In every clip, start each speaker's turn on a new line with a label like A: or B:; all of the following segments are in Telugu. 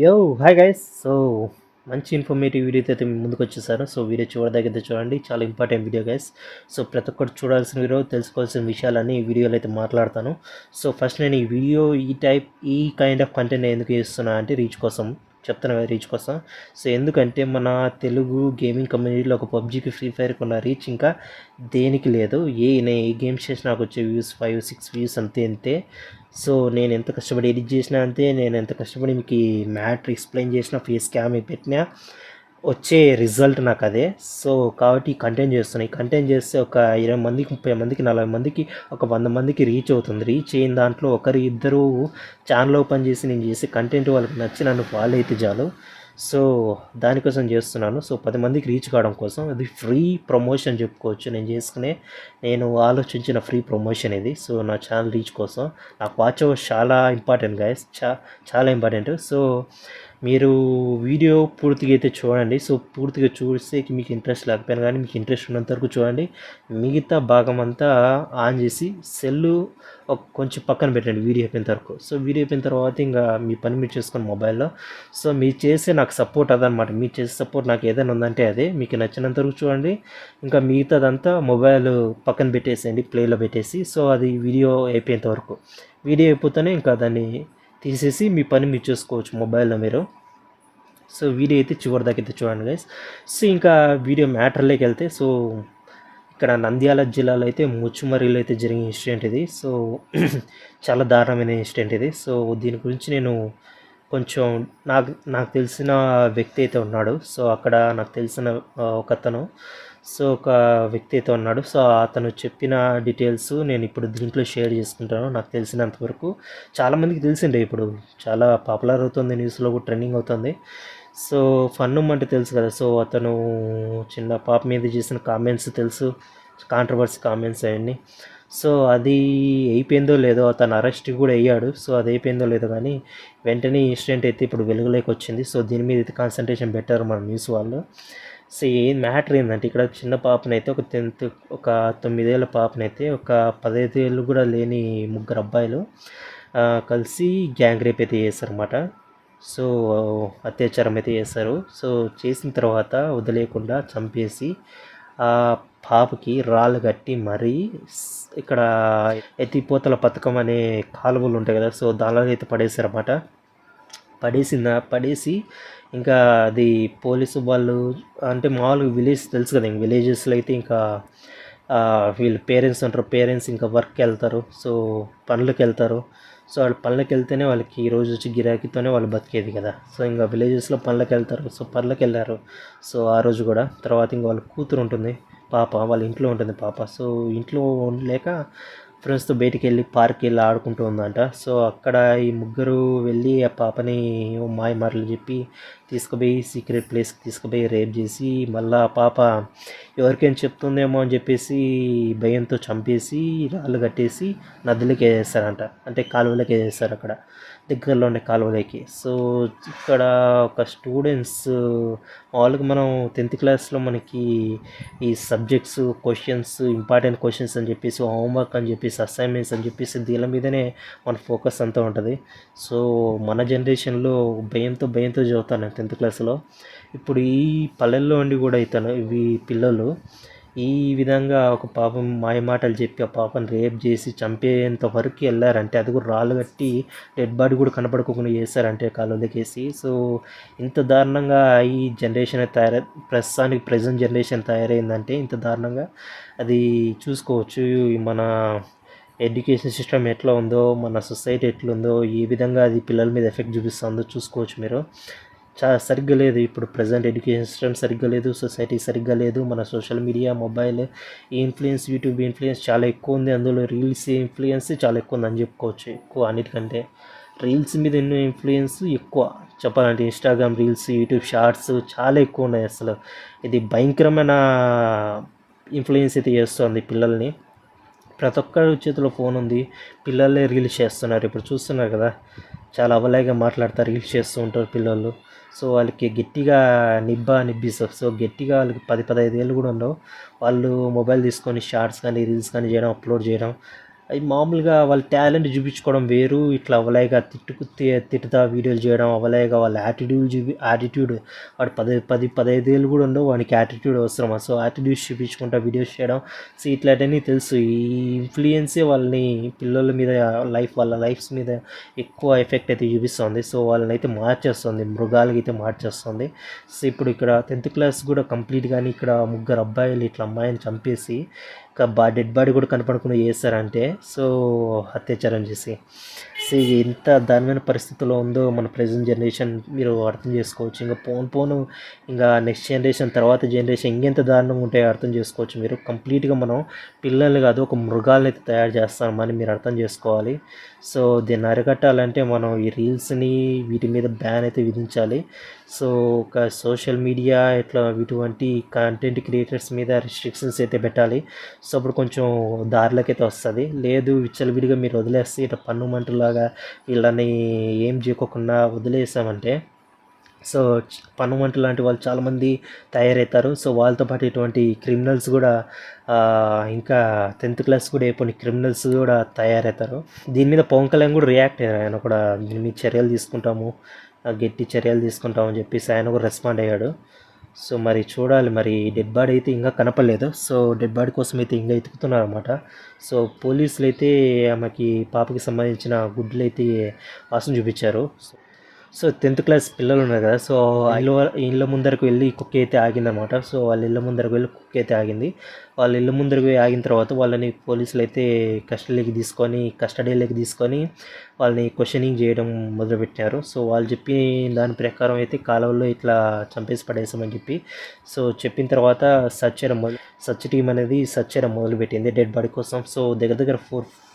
A: యో హాయ్ గైస్. సో మంచి ఇన్ఫర్మేటివ్ వీడియోతో అయితే మీ ముందుకు వచ్చేసాను. సో వీడియో చూడదగ్గైతే చూడండి, చాలా ఇంపార్టెంట్ వీడియో గైస్. సో ప్రతి ఒక్కరు చూడాల్సిన వీడియో, తెలుసుకోవాల్సిన విషయాలన్నీ ఈ వీడియోలో అయితే మాట్లాడతాను. సో ఫస్ట్ నేను ఈ వీడియో ఈ కైండ్ ఆఫ్ కంటెంట్ ఎందుకు చేస్తున్నా అంటే రీచ్ కోసం చెప్తాను కదా, రీచ్ కోసం. సో ఎందుకంటే మన తెలుగు గేమింగ్ కమ్యూనిటీలో ఒక పబ్జీకి, ఫ్రీ ఫైర్కి ఉన్న రీచ్ ఇంకా దేనికి లేదు. నేను ఏ గేమ్స్ చేసినా నాకు వచ్చే వ్యూస్ 5-6 వ్యూస్ అంతే అంతే. సో నేను ఎంత కష్టపడి ఎడిట్ చేసినా అంతే, నేను ఎంత కష్టపడి మీకు ఈ మ్యాటర్ ఎక్స్ప్లెయిన్ చేసినా, ఫేస్ క్యామ్ పెట్టినా వచ్చే రిజల్ట్ నాకు అదే. సో కాబట్టి ఈ కంటెంట్ చేస్తున్నాను. ఈ కంటెంట్ చేస్తే ఒక 20 మందికి, 30 మందికి, 40 మందికి, ఒక 100 మందికి రీచ్ అవుతుంది. రీచ్ అయిన దాంట్లో ఒకరు ఇద్దరు ఛానల్ ఓపెన్ చేసి నేను చేసే కంటెంట్ వాళ్ళకి నచ్చి నన్ను ఫాలో అయితే చాలు. సో దానికోసం చేస్తున్నాను. సో 10 మందికి రీచ్ కావడం కోసం. అది ఫ్రీ ప్రమోషన్ చెప్పుకోవచ్చు. నేను ఆలోచించిన ఫ్రీ ప్రమోషన్ ఇది. సో నా ఛానల్ రీచ్ కోసం నాకు వాచ్ అవర్స్ చాలా ఇంపార్టెంట్ గైస్, చాలా ఇంపార్టెంట్. సో మీరు వీడియో పూర్తిగా అయితే చూడండి. సో పూర్తిగా చూస్తే మీకు ఇంట్రెస్ట్ లేకపోయినా కానీ మీకు ఇంట్రెస్ట్ ఉన్నంత వరకు చూడండి. మిగతా భాగం అంతా ఆన్ చేసి సెల్లు కొంచెం పక్కన పెట్టండి వీడియో అయిపోయిన వరకు. సో వీడియో అయిపోయిన తర్వాత ఇంకా మీ పని మీరు చేసుకొని మొబైల్లో. సో మీరు చేసే నాకు సపోర్ట్ అదనమాట. మీరు చేసే సపోర్ట్ నాకు ఏదైనా ఉందంటే అదే. మీకు నచ్చినంత వరకు చూడండి. ఇంకా మిగతాదంతా మొబైల్ పక్కన పెట్టేసేయండి, ప్లేలో పెట్టేసి. సో అది వీడియో అయిపోయేంత వరకు. వీడియో అయిపోతేనే ఇంకా దాన్ని తీసేసి మీ పని మీరు చేసుకోవచ్చు మొబైల్లో మీరు. సో వీడియో అయితే చివరి దాకా అయితే చూడండి గైస్. సో ఇంకా వీడియో మ్యాటర్లోకి వెళ్తే, సో ఇక్కడ నంద్యాల జిల్లాలో అయితే ముచ్చుమరిలో అయితే జరిగిన ఇన్సిడెంట్ ఇది. సో చాలా దారుణమైన ఇన్సిడెంట్ ఇది. సో దీని గురించి నేను కొంచెం నాకు తెలిసిన వ్యక్తి అయితే ఉన్నాడు. సో అక్కడ నాకు తెలిసిన ఒకతను, సో ఒక వ్యక్తి అయితే ఉన్నాడు. సో అతను చెప్పిన డీటెయిల్స్ నేను ఇప్పుడు దీంట్లో షేర్ చేసుకుంటాను. నాకు తెలిసినంతవరకు చాలామందికి తెలిసిండే, ఇప్పుడు చాలా పాపులర్ అవుతుంది, న్యూస్లో కూడా ట్రెండింగ్ అవుతుంది. సో ఫన్నుమ్ అంటే తెలుసు కదా. సో అతను చిన్న పాప మీద చేసిన కామెంట్స్ తెలుసు, కాంట్రవర్సీ కామెంట్స్ అవన్నీ. సో అది అయిపోయిందో లేదో, అతను అరెస్ట్ కూడా అయ్యాడు. సో అది అయిపోయిందో లేదో కానీ వెంటనే ఇన్సిడెంట్ అయితే ఇప్పుడు వెలుగులోకి వచ్చింది. సో దీని మీద అయితే కాన్సన్ట్రేషన్ పెట్టారు మన న్యూస్ వాళ్ళు. సో ఏం మ్యాటర్ ఏంటంటే, ఇక్కడ చిన్న పాపనైతే ఒక 9 ఏళ్ళ పాపనైతే ఒక 15 ఏళ్ళు కూడా లేని ముగ్గురు అబ్బాయిలు కలిసి గ్యాంగ్ రేప్ అయితే చేశారన్నమాట. సో అత్యాచారం అయితే చేశారు. సో చేసిన తర్వాత వదిలేయకుండా చంపేసి ఆ పాపకి రాళ్ళు కట్టి మరీ ఇక్కడ ఎత్తిపోతల పథకం అనే కాలువలు ఉంటాయి కదా, సో దానిలో అయితే పడేశారన్నమాట. పడేసి ఇంకా అది పోలీసు వాళ్ళు అంటే మామూలుగా విలేజ్ తెలుసు కదా, ఇంక విలేజెస్లో అయితే ఇంకా వీళ్ళు పేరెంట్స్ ఉంటారు. పేరెంట్స్ ఇంకా వర్క్కి వెళ్తారు, సో పనులకు వెళ్తారు. సో వాళ్ళు పనులకు వెళ్తేనే వాళ్ళకి ఈ రోజు వచ్చి గిరాకీతోనే వాళ్ళు బతికేది కదా. సో ఇంకా విలేజెస్లో పనులకు వెళ్తారు. సో పనులకు వెళ్ళారు. సో ఆ రోజు కూడా తర్వాత ఇంకా వాళ్ళ కూతురు ఉంటుంది, పాప వాళ్ళ ఇంట్లో ఉంటుంది పాప. సో ఇంట్లో లేక ఫ్రెండ్స్తో బయటికి వెళ్ళి పార్క్కి వెళ్ళి ఆడుకుంటూ ఉందంట. సో అక్కడ ఈ ముగ్గురు వెళ్ళి ఆ పాపని మాయ మాటలు చెప్పి తీసుకుపోయి సీక్రెట్ ప్లేస్కి తీసుకుపోయి రేప్ చేసి, మళ్ళీ ఆ పాప ఎవరికైనా చెప్తుందేమో అని చెప్పేసి భయంతో చంపేసి రాళ్ళు కట్టేసి నదులకి వేసేస్తారంట, అంటే కాలువలకి వేసేస్తారు అక్కడ దగ్గరలో ఉండే కాలువలకి. సో ఇక్కడ ఒక స్టూడెంట్స్ మామూలుగా మనం 10th క్లాస్లో మనకి ఈ సబ్జెక్ట్స్ క్వశ్చన్స్, ఇంపార్టెంట్ క్వశ్చన్స్ అని చెప్పేసి, హోంవర్క్ అని చెప్పేసి, అసైన్మెంట్స్ అని చెప్పేసి దీని మీదనే మన ఫోకస్ అంతా ఉంటుంది. సో మన జనరేషన్లో భయంతో చదువుతాను 10th క్లాస్లో. ఇప్పుడు ఈ పల్లెల్లో ఉండి కూడా ఇవి పిల్లలు ఈ విధంగా ఒక పాపం మాయమాటలు చెప్పి ఆ పాపను రేప్ చేసి చంపేంత వరకు వెళ్ళారంటే, అది కూడా రాళ్ళు కట్టి డెడ్ బాడీ కూడా కనపడుకోకుండా చేశారంటే కాలువలకేసి. సో ఇంత దారుణంగా ఈ జనరేషన్ ప్రస్తుతానికి ప్రజెంట్ జనరేషన్ తయారైందంటే ఇంత దారుణంగా అది చూసుకోవచ్చు. మన ఎడ్యుకేషన్ సిస్టమ్ ఎట్లా ఉందో, మన సొసైటీ ఎట్లుందో, ఏ విధంగా అది పిల్లల మీద ఎఫెక్ట్ చూపిస్తుందో చూసుకోవచ్చు మీరు. సరిగ్గా లేదు ఇప్పుడు ప్రజెంట్ ఎడ్యుకేషన్ సిస్టమ్, సరిగ్గా లేదు, సొసైటీ సరిగ్గా లేదు. మన social media, mobile influence, YouTube influence చాలా ఎక్కువ ఉంది. అందులో రీల్స్ ఇన్ఫ్లుయెన్స్ చాలా ఎక్కువ ఉందని చెప్పుకోవచ్చు. ఎక్కువ అన్నిటికంటే రీల్స్ మీద ఎన్నో ఇన్ఫ్లుయెన్స్ ఎక్కువ చెప్పాలంటే. ఇన్స్టాగ్రామ్ రీల్స్, యూట్యూబ్ షార్ట్స్ చాలా ఎక్కువ ఉన్నాయి. అసలు ఇది భయంకరమైన ఇన్ఫ్లుయెన్స్ అయితే చేస్తుంది పిల్లల్ని. ప్రతి ఒక్కరి చేతిలో ఫోన్ ఉంది, పిల్లలే రీల్స్ చేస్తున్నారు. ఇప్పుడు చూస్తున్నారు కదా, చాలా అవలేగా మాట్లాడతారు, రీల్స్ చేస్తూ ఉంటారు పిల్లలు. సో వాళ్ళకి గట్టిగా నిబ్బిస్తారు. సో గట్టిగా వాళ్ళకి 10-15 ఏళ్ళు కూడా ఉండవు, వాళ్ళు మొబైల్ తీసుకొని షార్ట్స్ కానీ రీల్స్ కానీ చేయడం, అప్లోడ్ చేయడం, అది మామూలుగా వాళ్ళ టాలెంట్ చూపించుకోవడం వేరు, ఇట్లా అవలేగా తిట్టుతా వీడియోలు చేయడం, అవలేగా వాళ్ళ యాటిట్యూడ్ వాడు 15 ఏళ్ళు కూడా ఉండవు, వానికి యాటిట్యూడ్ అవసరమా? సో యాటిట్యూడ్స్ చూపించుకుంటా వీడియోస్ చేయడం, సో ఇట్లాంటివన్నీ తెలుసు. ఈ ఇన్ఫ్లుయెన్సే వాళ్ళని పిల్లల మీద వాళ్ళ లైఫ్స్ మీద ఎక్కువ ఎఫెక్ట్ అయితే చూపిస్తుంది. సో వాళ్ళని అయితే మార్చేస్తుంది, మృగాలకి అయితే మార్చేస్తుంది. సో ఇప్పుడు ఇక్కడ 10th క్లాస్ కూడా కంప్లీట్ కానీ ఇక్కడ 3 అబ్బాయిలు ఇట్లా అమ్మాయిని చంపేసి డెడ్ బాడీ కూడా కనపడకుండా చేస్తారంటే సో అత్యాచారం చేసి, సో ఎంత దారుణమైన పరిస్థితుల్లో ఉందో మన ప్రజెంట్ జనరేషన్ మీరు అర్థం చేసుకోవచ్చు. ఇంకా పోను ఇంకా నెక్స్ట్ జనరేషన్ తర్వాత జనరేషన్ ఇంకెంత దారుణంగా ఉంటాయో అర్థం చేసుకోవచ్చు. మీరు కంప్లీట్గా మనం పిల్లలు కాదు ఒక మృగాలను అయితే తయారు చేస్తామని మీరు అర్థం చేసుకోవాలి. సో దీన్ని అరికట్టాలంటే మనం ఈ రీల్స్ని వీటి మీద బ్యాన్ అయితే విధించాలి. సో ఒక సోషల్ మీడియా ఇట్లా ఇటువంటి కంటెంట్ క్రియేటర్స్ మీద రిస్ట్రిక్షన్స్ అయితే పెట్టాలి. సో అప్పుడు కొంచెం దారిలోకి అయితే వస్తుంది. లేదు విచ్చలవిడిగా మీరు వదిలేస్తే ఇట్లా పన్ను మంటలాగా వీళ్ళని ఏం చేయకోకుండా వదిలేసామంటే సో పన్నుమంట లాంటి వాళ్ళు చాలామంది తయారవుతారు. సో వాళ్ళతో పాటు ఇటువంటి క్రిమినల్స్ కూడా ఇంకా 10th క్లాస్ కూడా అయిపోయిన క్రిమినల్స్ కూడా తయారవుతారు. దీని మీద పవన్ కళ్యాణ్ కూడా రియాక్ట్ అయ్యారు. ఆయన కూడా దీని మీద చర్యలు తీసుకుంటాము, గట్టి చర్యలు తీసుకుంటామని చెప్పేసి ఆయన కూడా రెస్పాండ్ అయ్యాడు. సో మరి చూడాలి, మరి డెడ్ బాడీ అయితే ఇంకా కనపడలేదు. సో డెడ్ బాడీ కోసం అయితే ఇంకా ఎతుకుతున్నారు అనమాట. సో పోలీసులు అయితే ఆమెకి పాపకి సంబంధించిన గుడ్లు అయితే వాసన చూపించారు. సో 10th క్లాస్ పిల్లలు ఉన్నారు కదా, సో ఇళ్ళ ముందరకు వెళ్ళి కుక్క అయితే ఆగిందనమాట. సో వాళ్ళ ఇళ్ళ ముందరకు వెళ్ళి కుక్క అయితే ఆగింది. వాళ్ళ ఇళ్ళ ముందరకు ఆగిన తర్వాత వాళ్ళని పోలీసులు అయితే కస్టడీలోకి తీసుకొని వాళ్ళని క్వశ్చనింగ్ చేయడం మొదలుపెట్టారు. సో వాళ్ళు చెప్పి దాని ప్రకారం అయితే కాలువల్లో ఇట్లా చంపేసి పడేసామని చెప్పి సో చెప్పిన తర్వాత సర్చ్ టీం అనేది సర్చ్ చేయడం మొదలుపెట్టింది డెడ్ బాడీ కోసం. సో దగ్గర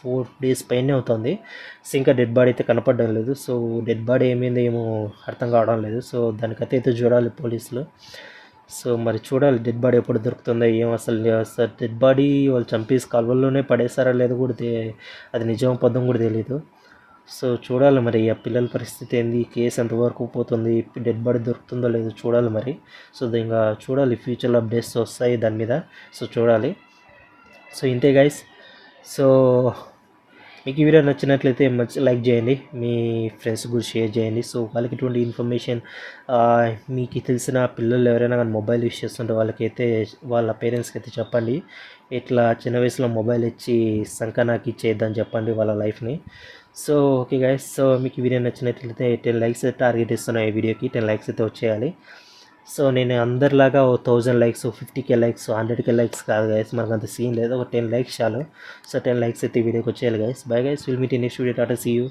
A: 4 days పైనే అవుతుంది. సో ఇంకా డెడ్ బాడీ అయితే కనపడడం లేదు. సో డెడ్ బాడీ ఏమైందో ఏమో అర్థం కావడం లేదు. సో దానికైతే చూడాలి పోలీసులు. సో మరి చూడాలి డెడ్ బాడీ ఎప్పుడు దొరుకుతుందో ఏం అసలు డెడ్ బాడీ వాళ్ళు చంపేసి కాలువల్లోనే పడేసారా లేదు కూడా అది నిజం అబద్ధం కూడా తెలియదు. సో చూడాలి మరి ఆ పిల్లల పరిస్థితి ఏంది, కేసు ఎంతవరకు పోతుంది, డెడ్ బాడీ దొరుకుతుందో లేదో చూడాలి మరి. సో ఇంకా చూడాలి ఫ్యూచర్లో అప్డేట్స్ వస్తాయి దాని మీద. సో చూడాలి. సో ఇంతే గైస్. సో మీకు ఈ వీడియో నచ్చినట్లయితే మంచి లైక్ చేయండి, మీ ఫ్రెండ్స్ కూడా షేర్ చేయండి. సో వాళ్ళకి ఇటువంటి ఇన్ఫర్మేషన్ మీకు తెలిసిన పిల్లలు ఎవరైనా కానీ మొబైల్ యూస్ చేస్తుంటే వాళ్ళకైతే వాళ్ళ పేరెంట్స్కి అయితే చెప్పండి, ఇట్లా చిన్న వయసులో మొబైల్ ఇచ్చి సంకనాకి ఇచ్చేద్దని చెప్పండి వాళ్ళ లైఫ్ని. So okay guys. సో మీకు ఈ వీడియో నచ్చినట్లయితే 10 likes టార్గెట్ ఇస్తున్నాను. ఈ వీడియోకి 10 likes అయితే వచ్చేయాలి. సో నేను అందరిలాగా 1000 likes 50k likes 100k likes కాదు గైస్, మనకు అంత సీన్ లేదు. ఒక 10 likes చాలు. సో 10 likes అయితే వీడియోకి వచ్చేయాలి guys. Bye guys, will meet in next video. Tata, see you.